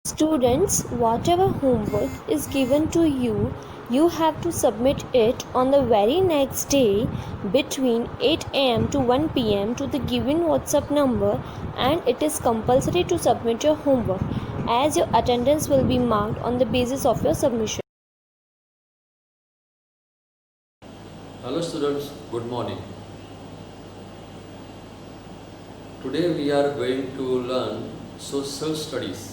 Students, whatever homework is given to you, you have to submit it on the very next day between 8 am to 1 pm to the given WhatsApp number, and it is compulsory to submit your homework as your attendance will be marked on the basis of your submission. Hello students, good morning. Today we are going to learn social studies.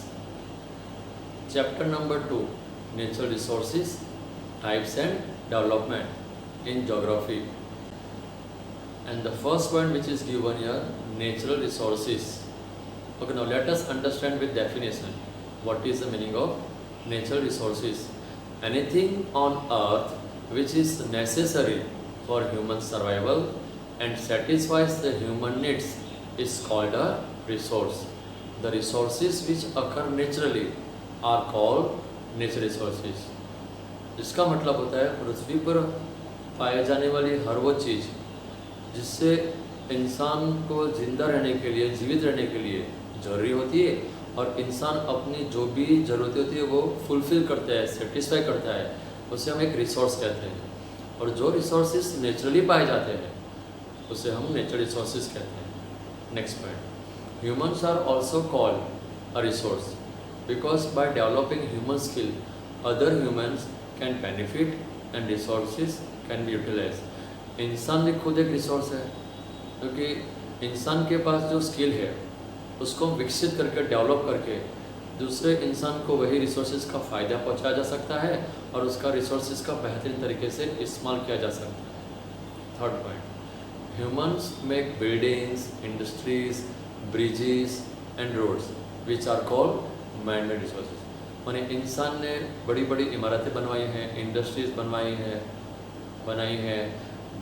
Chapter number 2, Natural Resources, Types and Development in Geography. And the first point which is given here, natural resources. Okay, now let us understand with definition what is the meaning of natural resources. Anything on earth which is necessary for human survival and satisfies the human needs is called a resource. The resources which occur naturally are called natural resources. इसका मतलब होता है पृथ्वी पर पाए जाने वाली हर वो चीज़ जिससे इंसान को जिंदा रहने के लिए, जीवित रहने के लिए ज़रूरी होती है और इंसान अपनी जो भी ज़रूरतें होती है वो फुलफ़िल करता है, सेटिस्फाई करता है, उसे हम एक रिसोर्स कहते हैं। और जो रिसोर्सेज नेचुरली पाए जाते हैं उसे हम नेचुरल रिसोर्सेज कहते हैं। Next point, humans are also called a resource because by developing human skill other humans can benefit and resources can be utilized। इंसान भी खुद एक रिसोर्स है क्योंकि इंसान के पास जो स्किल है उसको विकसित करके डेवलप करके दूसरे इंसान को वही रिसोर्सेज का फ़ायदा पहुंचाया जा सकता है और उसका रिसोर्सेज का बेहतरीन तरीके से इस्तेमाल किया जा सकता है। Third point, humans make buildings, industries, bridges and roads which are called man made resources. माने इंसान ने बड़ी बड़ी इमारतें बनवाई हैं, इंडस्ट्रीज बनाई हैं,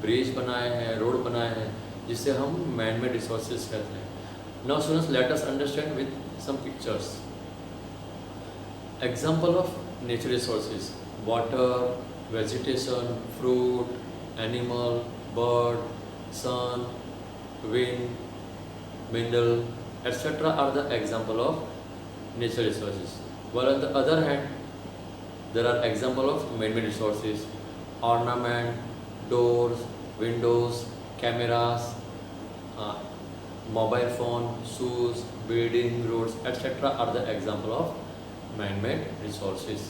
ब्रिज बनाए हैं, रोड बनाए हैं, जिसे हम मैन मेड रिसोर्सेज कहते हैं। Now students, let us understand with some pictures. Example of natural resources: water, vegetation, fruit, animal, bird, sun, wind, mineral, etc. are the example of natural resources. While on the other hand, there are example of man-made resources: ornament, doors, windows, cameras, mobile phone, shoes, building, roads, etc. are the example of man-made resources.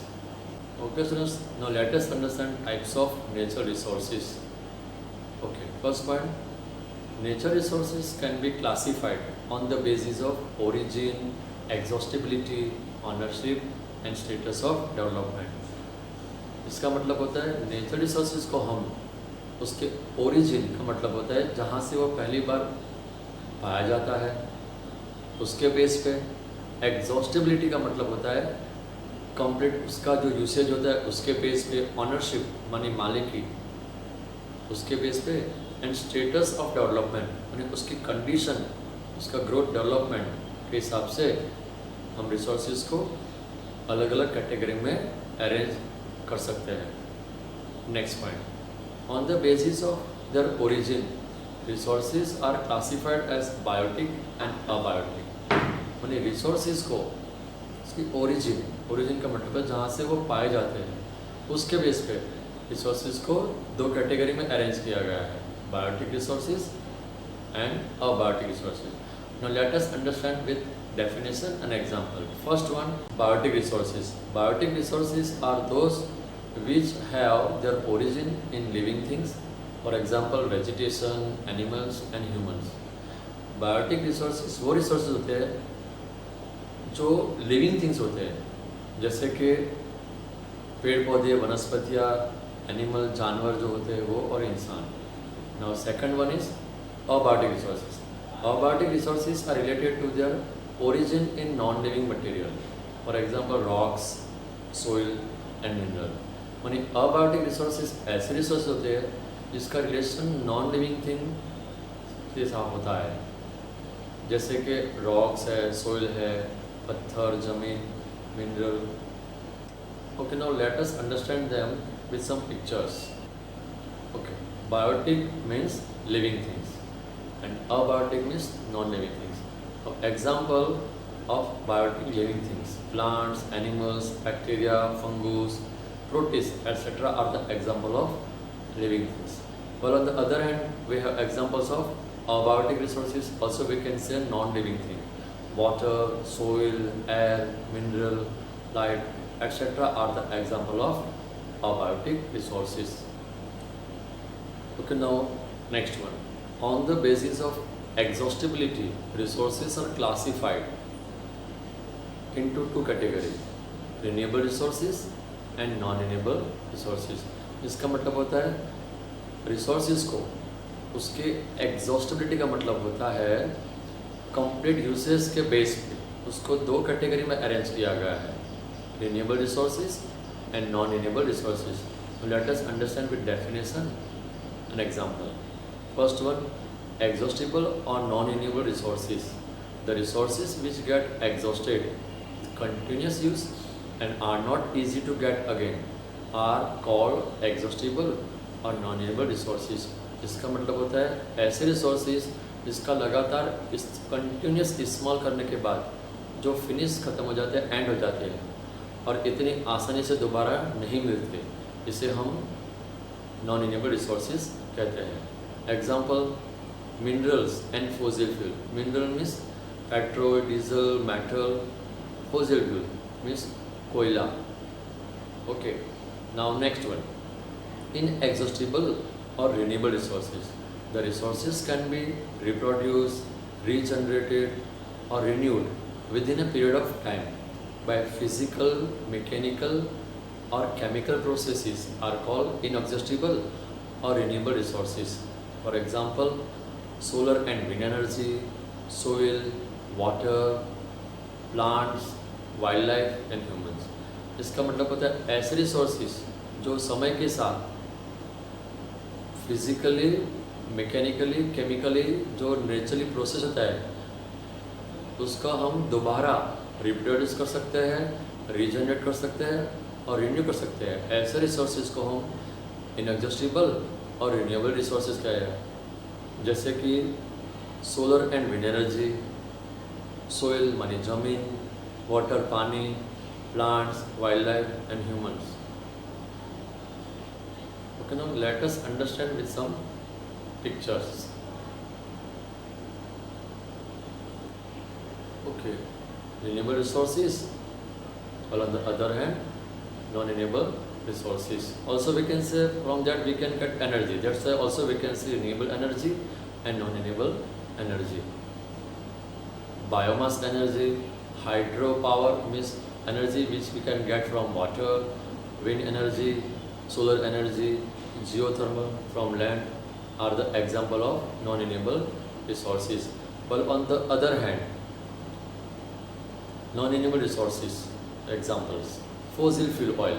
Okay students, now let us understand types of natural resources. Okay, first point, natural resources can be classified on the basis of origin, exhaustibility, ownership and status of development। इसका मतलब होता है natural resources को हम उसके origin का मतलब होता है जहाँ से वो पहली बार पाया जाता है उसके बेस पे। एग्जॉस्टिबिलिटी का मतलब होता है कंप्लीट उसका जो यूसेज होता है उसके बेस पे। ऑनरशिप मानी मालिकी, उसके बेस पे। एंड स्टेटस ऑफ डेवलपमेंट यानी उसकी कंडीशन, उसका ग्रोथ डेवलपमेंट के हिसाब से हम रिसोर्सेज को अलग अलग कैटेगरी में अरेंज कर सकते हैं। Next point, on the basis of their origin resources are classified as biotic and abiotic. यानी रिसोर्सेज को उसकी ओरिजिन का मतलब है जहाँ से वो पाए जाते हैं, उसके बेस पे रिसोर्सेज को दो कैटेगरी में अरेंज किया गया है: biotic resources and abiotic resources. Now let us understand with definition and example. First one, biotic resources. Biotic resources are those which have their origin in living things. For example, vegetation, animals and humans. Biotic resources वो resources होते हैं जो living things होते हैं, जैसे कि पेड़ पौधे, वनस्पतियाँ, एनिमल, जानवर जो होते हैं वो, और इंसान। Now second one is abiotic resources. Abiotic resources are related to their origin in non-living material. For example, rocks, soil and mineral. मानी abiotic resources ऐसे resources होते हैं जिसका रिलेशन non-living thing के साथ होता है, जैसे कि rocks है, soil है, पत्थर, जमीन, mineral। Okay, now let us understand them with some pictures. Okay, biotic means living things and abiotic means non-living things. For example of biotic living things. Plants, animals, bacteria, fungus, protists, etc. are the example of living things. While on the other hand, we have examples of abiotic resources. Also, we can say non-living thing. Water, soil, air, mineral, light, etc. are the example of abiotic resources. Okay, now next one. On the basis of exhaustibility, resources are classified into two categories: renewable resources and non-renewable resources. इसका मतलब होता है resources को उसके exhaustibility का मतलब होता है कंप्लीट यूसेज के बेस पे उसको दो कैटेगरी में अरेंज किया गया है, renewable resources and non-renewable resources. So let us understand with definition and example. First one, exhaustible or non-renewable resources. The resources which get exhausted with continuous use and are not easy to get again are called exhaustible और non-renewable resources. इसका मतलब होता है ऐसे resources जिसका लगातार इस continuous इस्तेमाल करने के बाद जो फिनिश खत्म हो जाते हैं, एंड हो जाते हैं और इतनी आसानी से दोबारा नहीं मिलते, इसे हम non-renewable resources कहते हैं. Example, minerals and fossil fuel. Mineral means petrol, diesel, metal. Fossil fuel means कोयला. Okay. Now next one. Inexhaustible or renewable resources. The resources can be reproduced, regenerated or renewed within a period of time by physical, mechanical or chemical processes are called inexhaustible or renewable resources. For example, solar and wind energy, soil, water, plants, wildlife and humans. इसका मतलब होता है ऐसे resources जो समय के साथ physically, mechanically, chemically जो नेचुरली प्रोसेस होता है उसका हम दोबारा रिप्रोड्यूस कर सकते हैं, रीजनरेट कर सकते हैं और रिन्यू कर सकते हैं. ऐसे रिसोर्सेज को हम इनएग्जॉस्टिबल और रिन्यूएबल रिसोर्सेज कहते हैं, जैसे कि solar and wind energy, soil मानी जमीन, वाटर पानी, plants, wild life and humans. Okay, now let us understand with some pictures. Okay, renewable resources, while on the other hand, non-renewable resources. Also, we can say from that we can get energy. That's why also we can see renewable energy and non-renewable energy. Biomass energy, hydropower means energy which we can get from water, wind energy, solar energy, geothermal from land are the example of non-renewable resources. But on the other hand, non-renewable resources examples: fossil fuel oil,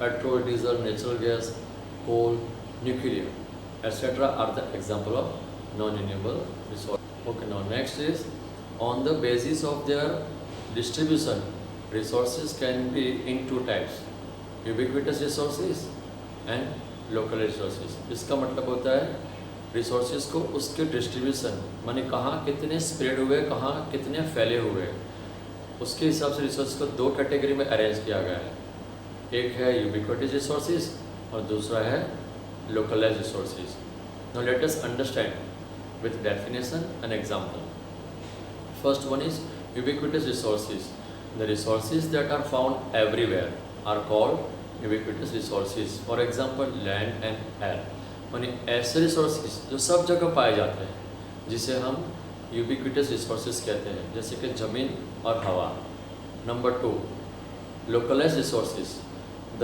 petrol, diesel, natural gas, coal, nuclear, etc. are the example of non-renewable resources. Okay, now next is on the basis of their distribution, resources can be in two types: ubiquitous resources and local resources. इसका मतलब होता है resources को उसके distribution माने कहाँ कितने spread हुए, कहाँ कितने फैले हुए, उसके हिसाब से रिसोर्स को दो कैटेगरी में अरेंज किया गया है. एक है यूबिक्विटस रिसोर्सेज और दूसरा है localised resources. Now let us understand with definition and example. First one is ubiquitous resources. The resources that are found everywhere are called ubiquitous resources. For example, land and air. माने ऐसे resources जो सब जगह पाए जाते हैं जिसे हम यूबिक्विटस रिसोर्सेज कहते हैं, जैसे कि ज़मीन और हवा. Number 2, localized resources.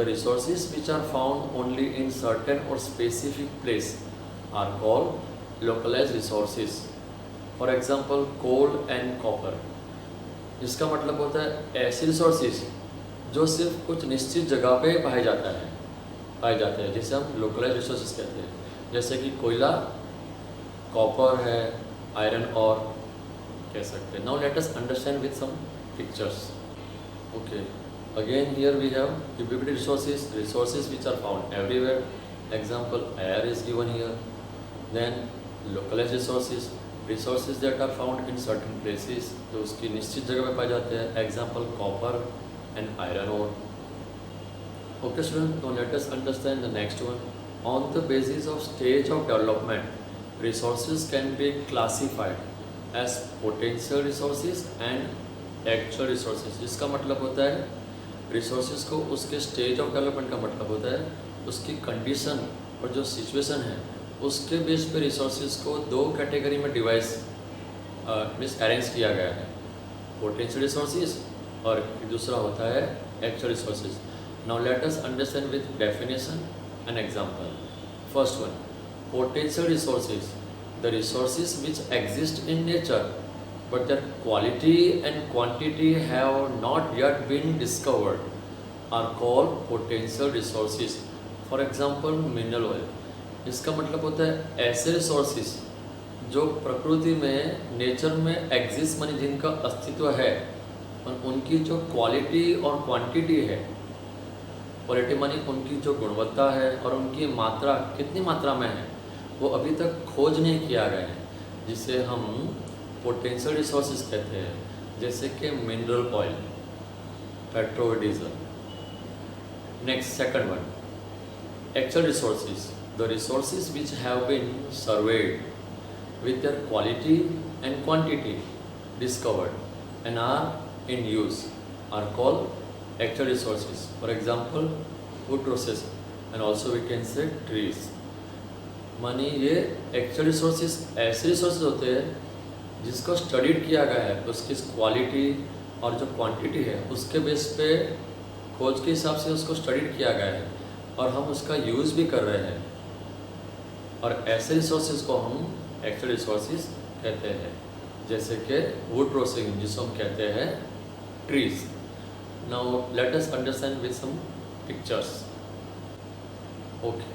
The resources which are found only in certain or specific place are called localized resources. For example, coal and copper. इसका मतलब होता है ऐसे रिसोर्सेज जो सिर्फ कुछ निश्चित जगह पे पाए जाते हैं जिसे हम लोकलाइज्ड रिसोर्सेज कहते हैं, जैसे कि कोयला, कॉपर है, आयरन और कह सकते हैं. Now let us understand with some pictures. Okay, again here we have ubiquitous resources which are found everywhere. Example, air is given here. Then localised resources, resources that are found in certain places, जो उसकी निश्चित जगह पे पाए जाते हैं, example copper and iron ore. Okay student, now let us understand the next one. On the basis of stage of development resources can be classified as potential resources and actual resources. जिसका मतलब होता है resources को उसके stage of development का मतलब होता है उसकी कंडीशन और जो सिचुएशन है उसके बेस पे रिसोर्सेज को दो कैटेगरी में डिवाइस मीन्स अरेंज किया गया है, पोटेंशियल रिसोर्सेज और दूसरा होता है actual resources. Now let us understand with definition and example. First one, potential resources, the resources which exist in nature but their quality and quantity have not yet been discovered are called potential resources. For example, mineral oil. इसका मतलब होता है ऐसे resources जो प्रकृति में nature में exist मानी जिनका अस्तित्व है और उनकी जो क्वालिटी और क्वांटिटी है, क्वालिटी मानी उनकी जो गुणवत्ता है और उनकी मात्रा कितनी मात्रा में है वो अभी तक खोज नहीं किया गया है, जिसे हम पोटेंशियल रिसोर्सेज कहते हैं, जैसे कि mineral oil, petrol, diesel. Next second one, actual resources, the resources which have been surveyed with their quality and quantity discovered and are in use are called actual resources. For example food process and also we can say trees. मानी ये actual resources ऐसे resources होते हैं जिसको studied किया गया है, उसकी क्वालिटी और जो क्वांटिटी है उसके बेस पे खोज के हिसाब से उसको स्टडीड किया गया है और हम उसका यूज़ भी कर रहे हैं, और ऐसे रिसोर्सेज को हम एक्चुअल रिसोर्सेज कहते हैं, जैसे कि वुड प्रोसेसिंग जिसको हम कहते हैं trees. Now let us understand with some pictures. Okay,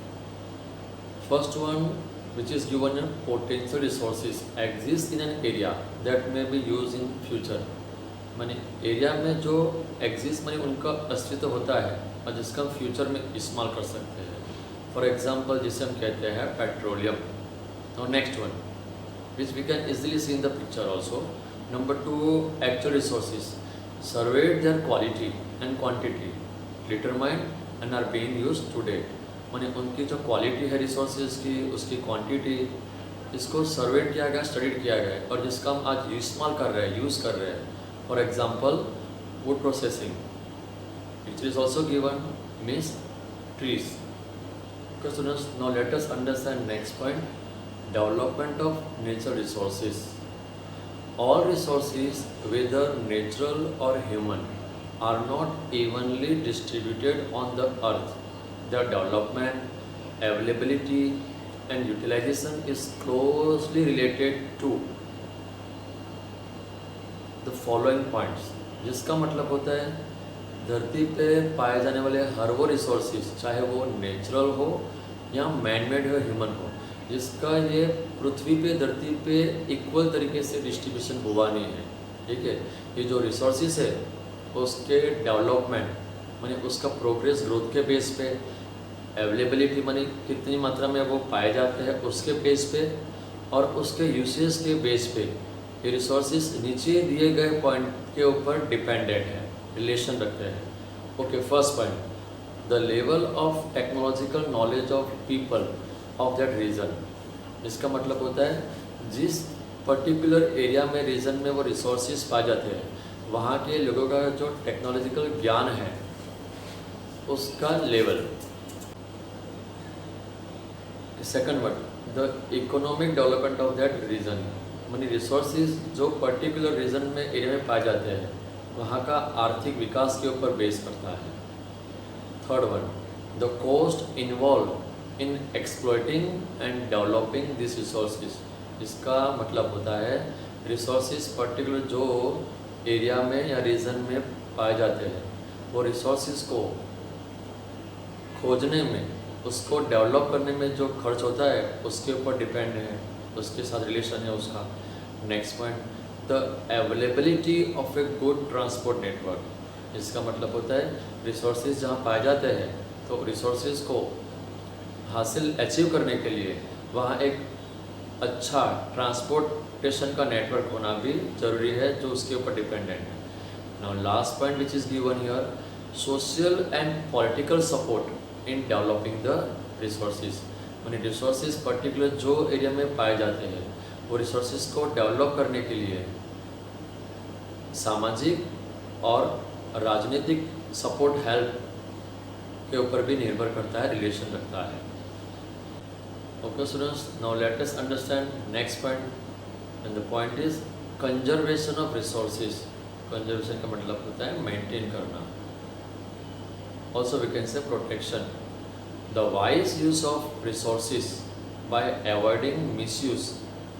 first one which is given a potential resources exist in an area that may be used in future। माने area में जो एग्जिस्ट माने उनका अस्तित्व होता है और जिसका हम फ्यूचर में इस्तेमाल कर सकते हैं। फॉर एग्जांपल जिसे हम कहते हैं पेट्रोलियम। और next one which we can easily see in the picture also. Number 2, actual resources surveyed their quality and quantity determined and are being used today. माने उनकी जो क्वालिटी है रिसोर्सेज की, उसकी क्वांटिटी, इसको सर्वेड किया गया, स्टडीड किया गया है और जिसका हम आज इस्तेमाल कर रहे हैं, यूज़ कर रहे हैं। For example wood processing which is also given means trees. Okay students, now let us understand next point, development of nature resources. All resources whether natural और human are not evenly distributed on the earth. Their development, availability and utilization is closely related to the following points। जिसका मतलब होता है धरती पे पाए जाने वाले हर वो रिसोर्सेज, चाहे वो नेचुरल हो या मैन मेड हो, ह्यूमन हो, जिसका ये पृथ्वी पे, धरती पे इक्वल तरीके से डिस्ट्रीब्यूशन हुआ नहीं है। ठीक है, ये जो रिसोर्सेज है उसके डेवलपमेंट माने उसका प्रोग्रेस ग्रोथ के बेस पे, अवेलेबिलिटी माने कितनी मात्रा में वो पाए जाते हैं उसके बेस पे, और उसके यूसेज के बेस पे ये रिसोर्सेज नीचे दिए गए पॉइंट के ऊपर डिपेंडेंट है, रिलेशन रखते हैं। Okay, first point, the level of technological knowledge of people of that region. इसका मतलब होता है जिस पर्टिकुलर एरिया में, रीजन में वो रिसोर्सेज पाए जाते हैं, वहाँ के लोगों का जो टेक्नोलॉजिकल ज्ञान है उसका level. Second word, the economic development of that region, मानी रिसोर्सेज जो पर्टिकुलर रीजन में, एरिया में पाए जाते हैं, वहाँ का आर्थिक विकास के ऊपर बेस करता है। Third one, the cost involve in exploiting and developing this resources. इसका मतलब होता है रिसोर्सेज पर्टिकुलर जो एरिया में या रीजन में पाए जाते हैं, वो रिसोर्सेज को खोजने में, उसको डेवलप करने में जो खर्च होता है उसके ऊपर डिपेंड है, उसके साथ रिलेशन है उसका। Next point, the availability of a good transport network. इसका मतलब होता है रिसोर्सेज जहाँ पाए जाते हैं तो रिसोर्सेज को हासिल अचीव करने के लिए वहाँ एक अच्छा ट्रांसपोर्टेशन का नेटवर्क होना भी जरूरी है, जो उसके ऊपर डिपेंडेंट है। Now last point which is given here, social and political support in developing the resources. यानी रिसोर्सेज पर्टिकुलर जो एरिया में पाए जाते हैं वो रिसोर्सेज को डेवलप करने के लिए सामाजिक और राजनीतिक सपोर्ट हेल्प के ऊपर भी निर्भर करता है, रिलेशन रखता है। Okay students, now let us understand next point and the point is conservation of resources. Conservation का मतलब होता है मेंटेन करना। Also we can say protection. The wise use of resources by avoiding misuse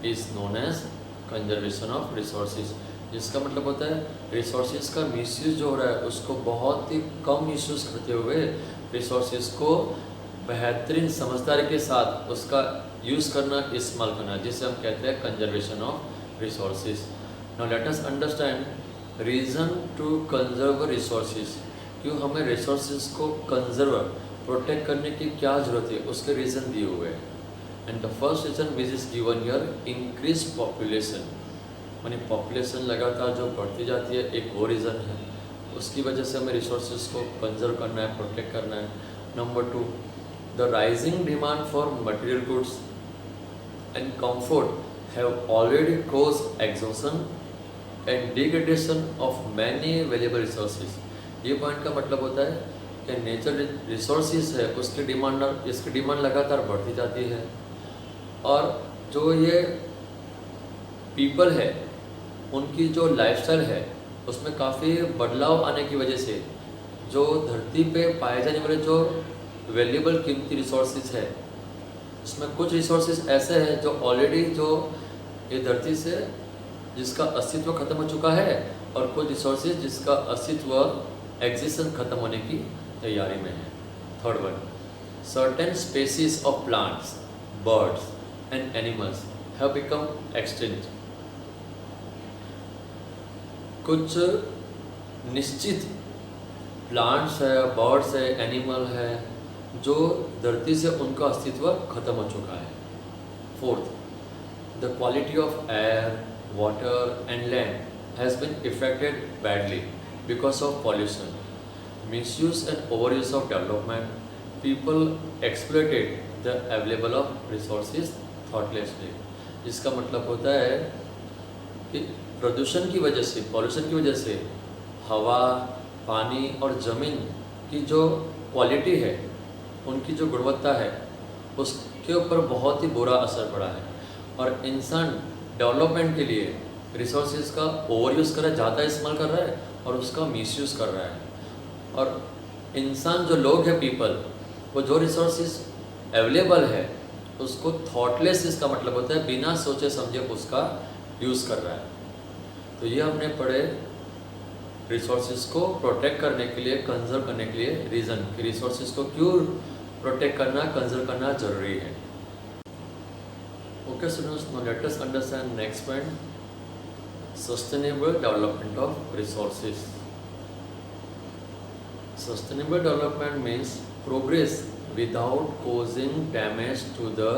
is known as conservation of resources. जिसका मतलब होता है resources का मिसयूज जो हो रहा है उसको बहुत ही कम मिसयूज करते हुए रिसोर्सेज को बेहतरीन समझदारी के साथ उसका यूज़ करना, इस्तेमाल करना, जिसे हम कहते हैं conservation of resources. Now let us understand reason to conserve resources. क्यों हमें रिसोर्सेज को कंजर्व प्रोटेक्ट करने की क्या ज़रूरत है, उसके रीज़न दिए हुए हैं। And the first reason which is given here, increase population. यानी पॉपुलेशन लगातार जो बढ़ती जाती है, एक वो रीज़न है, उसकी वजह से हमें रिसोर्सेज को कंजर्व करना है, प्रोटेक्ट करना है। Number 2, the rising demand for material goods and comfort have already caused exhaustion and degradation of many valuable resources. ये पॉइंट का मतलब होता है कि नेचर रिसोर्सेज है इसकी डिमांड लगातार बढ़ती जाती है, और जो ये पीपल है उनकी जो लाइफस्टाइल है उसमें काफ़ी बदलाव आने की वजह से जो धरती पे पाए जाने वाले जो वैल्यूएबल कीमती रिसोर्सेज है, उसमें कुछ रिसोर्सेज ऐसे हैं जो ऑलरेडी जो ये धरती से जिसका अस्तित्व खत्म हो चुका है, और कुछ रिसोर्सेज जिसका अस्तित्व एग्जिस्टेंस खत्म होने की तैयारी में है। Third one, certain species of plants, birds and animals have become extinct. कुछ निश्चित प्लांट्स है, बर्ड्स है, एनिमल है जो धरती से उनका अस्तित्व खत्म हो चुका है। Fourth, the quality of air, water and land has been affected badly because of pollution, misuse and overuse of development. People exploited the available of resources thoughtlessly. जिसका मतलब होता है कि प्रदूषण की वजह से, पॉल्यूशन की वजह से हवा, पानी और ज़मीन की जो क्वालिटी है, उनकी जो गुणवत्ता है, उसके ऊपर बहुत ही बुरा असर पड़ा है। और इंसान डेवलपमेंट के लिए रिसोर्सेज का ओवर यूज़ कर रहा है, ज़्यादा इस्तेमाल कर रहा है और उसका मिसयूज़ कर रहा है। और इंसान जो लोग हैं, पीपल, वो जो रिसोर्सेज अवेलेबल है उसको थॉटलेस, इसका मतलब होता है बिना सोचे समझे उसका यूज़ कर रहा है। तो ये हमने पढ़े रिसोर्सेज को प्रोटेक्ट करने के लिए, कंजर्व करने के लिए रीज़न कि रिसोर्सेज को क्यों प्रोटेक्ट करना, कंजर्व करना जरूरी है। Okay students, now let us understand next point, sustainable development of resources. Sustainable development means progress without causing damage to the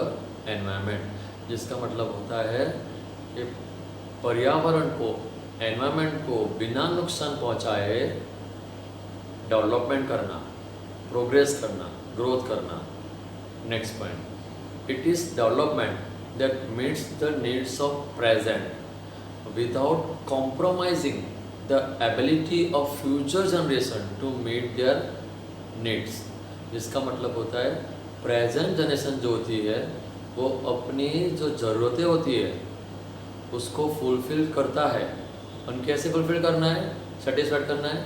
environment. जिसका मतलब होता है कि पर्यावरण को, एनवायरनमेंट को बिना नुकसान पहुंचाए डेवलपमेंट करना, प्रोग्रेस करना, ग्रोथ करना। Next point, it is development that meets the needs of present without compromising the ability of future generation to meet their needs. जिसका मतलब होता है प्रेजेंट जनरेशन जो होती है वो अपनी जो ज़रूरतें होती है उसको फुलफ़िल करता है। और कैसे फुलफ़िल करना है, सेटिस्फाइड करना है,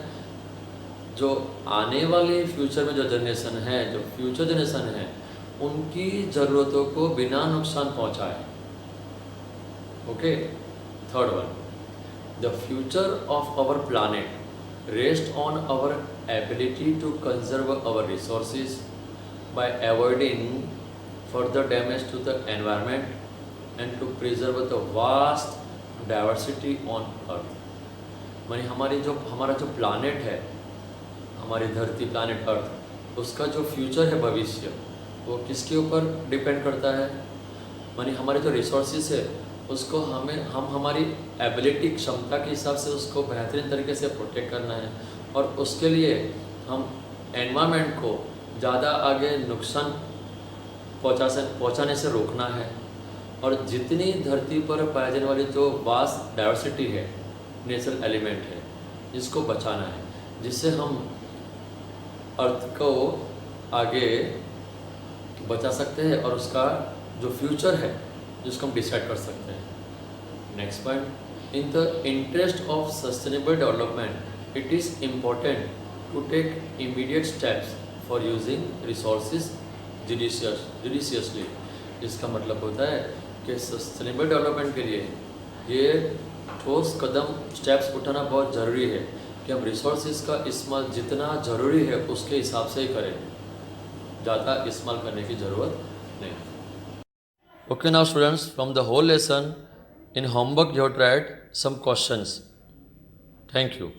जो आने वाले फ्यूचर में जो जनरेशन है, जो फ्यूचर जनरेशन है, उनकी ज़रूरतों को बिना नुकसान पहुंचाए। Okay, third one, the future of our planet rest on our ability to conserve our resources by avoiding further damage to the environment and to preserve the vast diversity on earth। मानी हमारा जो planet है, हमारी धरती, planet अर्थ, उसका जो future है, भविष्य, वो किसके ऊपर डिपेंड करता है? मानी हमारे जो रिसोर्सेज है उसको हम हमारी एबिलिटी क्षमता के हिसाब से उसको बेहतरीन तरीके से प्रोटेक्ट करना है, और उसके लिए हम एनवायरनमेंट को ज़्यादा आगे नुकसान पहुंचाने से रोकना है। और जितनी धरती पर पाई जाने वाली जो वास्ट डाइवर्सिटी है, नेचुरल एलिमेंट है, इसको बचाना है, जिससे हम अर्थ को आगे बचा सकते हैं और उसका जो फ्यूचर है जिसको हम डिसाइड कर सकते हैं। Next point, in the interest of sustainable development it is important to take immediate steps for using resources judiciously. इसका मतलब होता है कि सस्टेनेबल डेवलपमेंट के लिए ये ठोस कदम स्टेप्स उठाना बहुत ज़रूरी है कि हम रिसोर्सेज का इस्तेमाल जितना ज़रूरी है उसके हिसाब से ही करें, ज़्यादा इस्तेमाल करने की ज़रूरत नहीं। Okay, now students, from the whole lesson in homework you have tried some questions. Thank you.